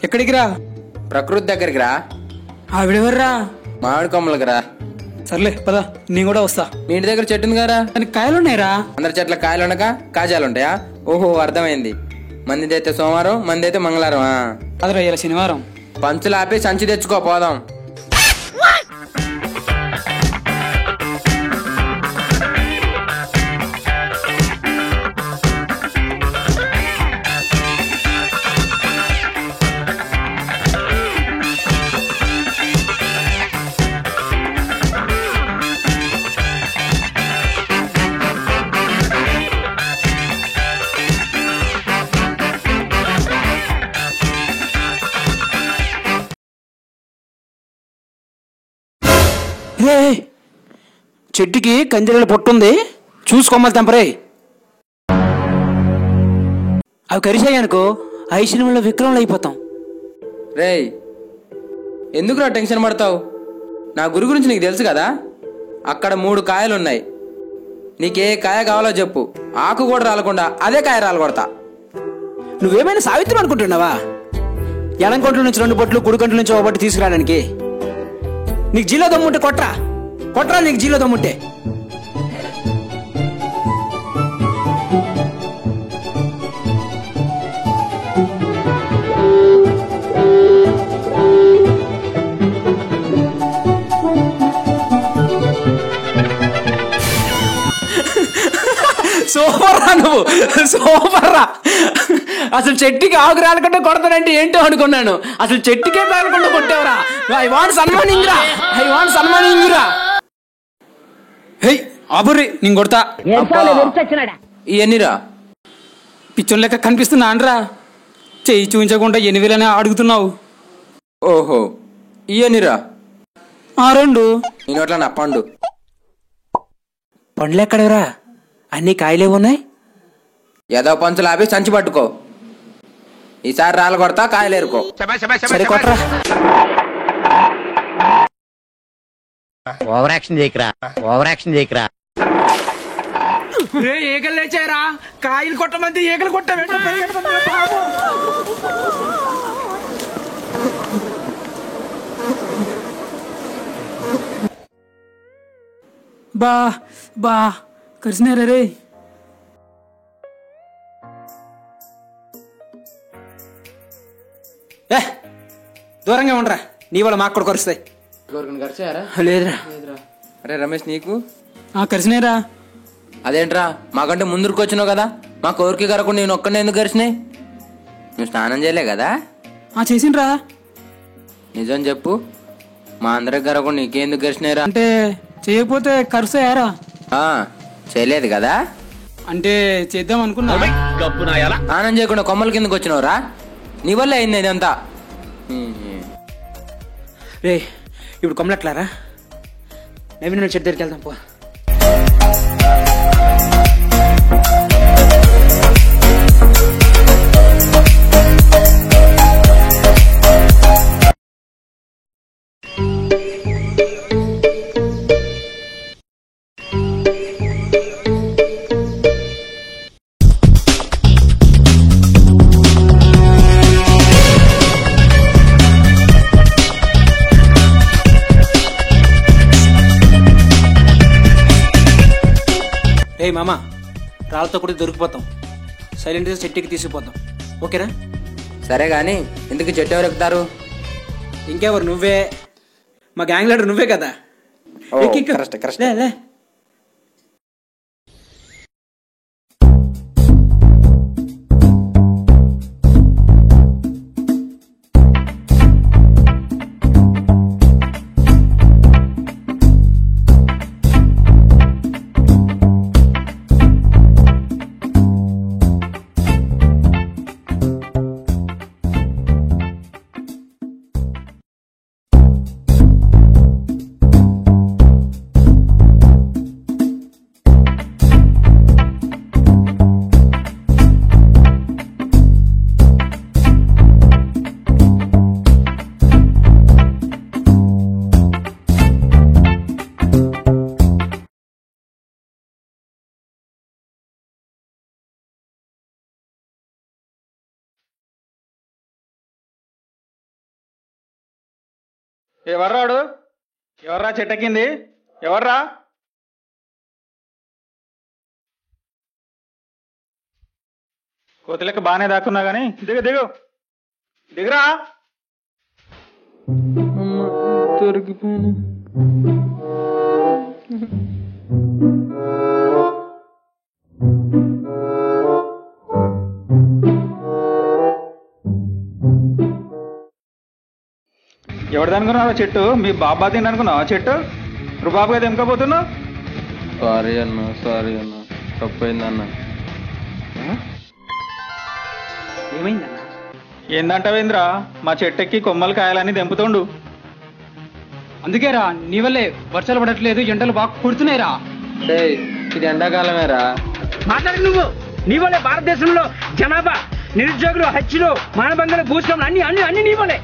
ఎక్కడికి రా? ప్రకృతి దగ్గరికి రా. ఆవిడెవర్రా? మామిడి కొమ్మలకి రా. సర్లే పద, నేను కూడా వస్తా. మీ ఇంటి దగ్గర చెట్టు ఉంది కదా, దానికి కాయలున్నాయిరా. అందరి చెట్ల కాయలు ఉండగా కాజాలుంటాయా? ఓహో, అర్థమైంది. మందిదైతే సోమవారం, మందైతే మంగళవారం. అదరా ఇలా శనివారం. పంచులు ఆపి సంచి తెచ్చుకో, పోదాం. చెట్టుకి కంజరీల పొట్టుంది, చూసుకోమలు తెంపరే. అవి కరిచాయనుకో ఐశ్వర్యంలో విక్రమంలో అయిపోతాం. రేయ్, ఎందుకు నా టెన్షన్ పడతావు? నా గురి గురించి నీకు తెలుసు కదా. అక్కడ 3 కాయలున్నాయి. నీకే కాయ కావాలో చెప్పు, ఆకు కూడా రాలకుండా అదే కాయ రాలకొడతా. నువ్వేమైనా సావిత్రం అనుకుంటున్నావా? ఎడం కంట్ల నుంచి 2 బొట్లు, కుడి కంట్ల నుంచి 1 బొట్టు తీసుకురావడానికి. నీకు జీలో దమ్ముంటే కొట్రా కొట్రా, నీకు జీలో దమ్ముంటే. సూపర్ రా, నువ్వు సూపర్ రా. అసలు చెట్టుకి ఆకు రాలకుండా కొడతానంటే ఏంటో అనుకున్నాను. అసలు చెట్టుకే రాలకుండా కొట్టావురా. ఐ వాంట్ సన్మానింగ్ రా, ఐ వాంట్ సన్మానింగ్ రా. హే ఆబుర్రి, నేను కొడతా. ఇవన్నీరా పిచ్చోన్ లెక్క కనిపిస్తున్నా అనరా? చెయ్యి చూపించకుండా 8,000 అడుగుతున్నావు. ఓహో, ఇవన్నీరా. 2 నేను అట్లా నా పండు. పండ్లు ఎక్కడరా? అన్ని కాయలే ఉన్నాయి. ఏదో పంచులు ఆపి సంచి పట్టుకో. ఈసారి రాళ్ళు కొడతా, కాయలు ఏరుకో. సరే కొట్టరా. ఓవర్ యాక్షన్ చేయకరా, ఓవర్ యాక్షన్ చేయకరా. ఏగలు లేచారా? కాయలు కొట్టమంది ఏగలు కొట్ట. బా బా కరిసినారా రే? దూరంగా ఉండరా, నీ వల్ల మాకు కూడా కరుస్తాయి. లేదురా. అరే రమేష్, నీకు కరిసినారా? అదేంట్రా, మాకంటే ముందుకు వచ్చినావు కదా, మా కోరిక కరకుండా నేను ఒక్కనే ఎందుకు కరిసినాయి? నువ్వు స్నానం చేయలే కదా? చేసిండ్రా. నిజం చెప్పు, మా అందరికి కరకుండా నీకెందుకు కరిసినాయిరా? అంటే చేయకపోతే కరుస్తాయారా? చేయలేదు కదా, అంటే చేద్దాం అనుకున్నా. స్నానం చేయకుండా కొమ్మల కిందకు వచ్చినావురా. నీ వల్ల అయింది ఇదంతా. రే ఇప్పుడు కొమ్మలట్లారా? నవీన్ చెట్టు దగ్గరికి వెళ్దాం పో. ఏ మామ, రాళ్ళతో కూడా దొరికిపోతాం. సైలెంట్గా చెట్టుకి తీసుకుపోతాం, ఓకేనా? సరే గాని ఎందుకు చెట్టు ఎవరు ఎక్కుతారు? ఇంకెవరు? నువ్వే, మా గ్యాంగ్ లీడర్ నువ్వే కదా. లే ఎవర్రాడు? ఎవర్రా చెట్టెక్కింది? ఎవర్రా? కోతిలకి బాగానే దాక్కున్నా గాని దిగురా. దొరికిపోయాను. ఎవరిదనుకున్నావా చెట్టు? మీ బాబా తిందనుకున్నావా చెట్టు? రుబాబుగా తెంపకపోతున్నావు? సారీ అన్న, తప్పైందన్న. ఏమైందన్నా? ఏందంటావేంద్రా? మా చెట్టెక్కి కొమ్మలు కాయాలని తెంపుతుండు. అందుకేరా నీ వల్లే వర్షాలు పడట్లేదు, ఎండలు బాగా కుడుతున్నాయిరా. ఇది ఎండాకాలమేరా. మాట్లాడి నువ్వు. నీ వల్లే భారతదేశంలో జనాభా, నిరుద్యోగులు, హత్యలు, మానభంగాలు, భూస్వాములు అన్ని అన్ని అన్ని నీ వల్లే.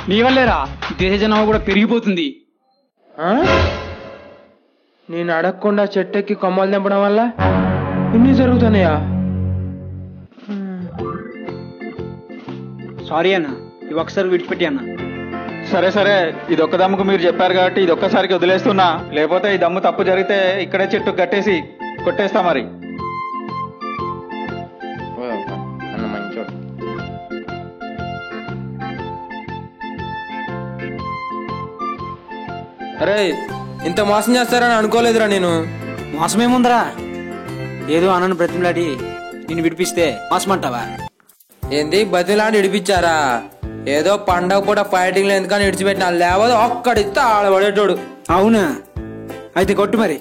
నీ వల్లేరా దేశ జనాభా కూడా పెరిగిపోతుంది. నేను అడగకుండా చెట్టెక్కి కొమ్మలు తెంపడం వల్ల ఇన్ని జరుగుతున్నాయా? సారీ అన్న, ఇవి ఒకసారి విడిచిపెట్టి అన్న. సరే ఇది ఒక్క దమ్ముకు మీరు చెప్పారు కాబట్టి ఇది ఒక్కసారికి వదిలేస్తున్నా. లేకపోతే ఈ దమ్ము తప్పు జరిగితే ఇక్కడే చెట్టు కట్టేసి కొట్టేస్తా. మరి అన్న మంచోడు. అరే ఇంత మోసం చేస్తారని అనుకోలేదురా నేను. మోసమేముందరా? ఏదో అన్నను బ్రతిమలాడి నిన్ను విడిపిస్తే మోసమంటావా? ఏంది బతిలాంటి ఇడిపించారా? ఏదో పండగ పూట ఫైటింగ్ ఎందుకని ఇడిచిపెట్టినా, లేకపోతే ఒక్కడిస్తే ఆడబడేటోడు. అవునా? అయితే కొట్టు మరి.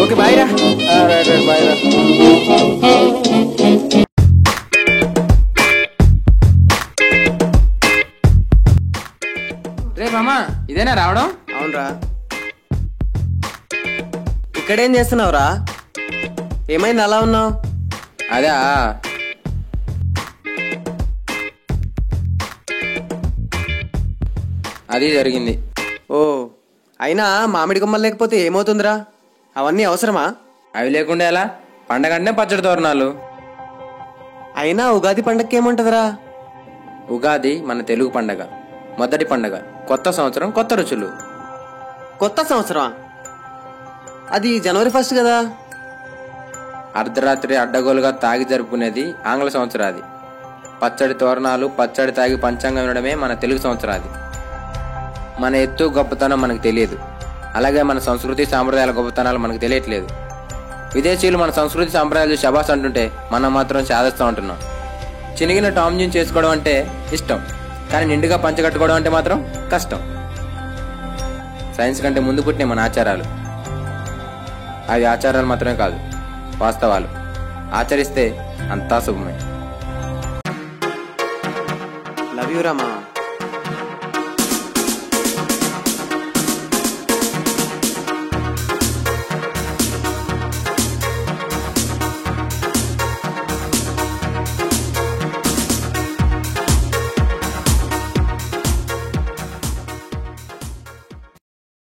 ఓకే బాయ్ రా. బాయ్ రా. రే మామా, ఇదేనా రావడం? అవునరా. ఇక్కడేం చేస్తున్నావురా? ఏమైంది అలా ఉన్నావు? అదా అది జరిగింది. ఓ, అయినా మామిడి కొమ్మలు లేకపోతే ఏమవుతుందిరా? అవన్నీ అవసరమా? అవి లేకుండా ఎలా? పండగ అంటే పచ్చడి తోరణాలు. అయినా ఉగాది పండగకి ఏముంటదిరా? ఉగాది మన తెలుగు పండగ, మొదటి పండగ. కొత్త సంవత్సరం, కొత్త రుచులు. కొత్త సంవత్సరం అది జనవరి 1 కదా. అర్ధరాత్రి అడ్డగోలుగా తాగి జరుపుకునేది ఆంగ్ల సంవత్సరాది. పచ్చడి తోరణాలు, పచ్చడి తాగి పంచాంగం వినడమే మన తెలుగు సంవత్సరాది. మన ఎత్తు గొప్పతనం మనకు తెలియదు, అలాగే మన సంస్కృతి సాంప్రదాయాల గొప్పతనాలు మనకు తెలియట్లేదు. విదేశీయులు మన సంస్కృతి సాంప్రదాయాలు శబాస్ అంటుంటే మనం మాత్రం సాధిస్తూ ఉంటున్నాం. చినిగిన టామ్ జీన్ చేసుకోవడం అంటే ఇష్టం, కానీ నిండుగా పంచగట్టుకోవడం అంటే మాత్రం కష్టం. సైన్స్ కంటే ముందు పుట్టిన మన ఆచారాలు. అవి ఆచారాలు మాత్రమే కాదు, వాస్తవాలు. ఆచరిస్తే అంతా శుభమే. Love you Rama.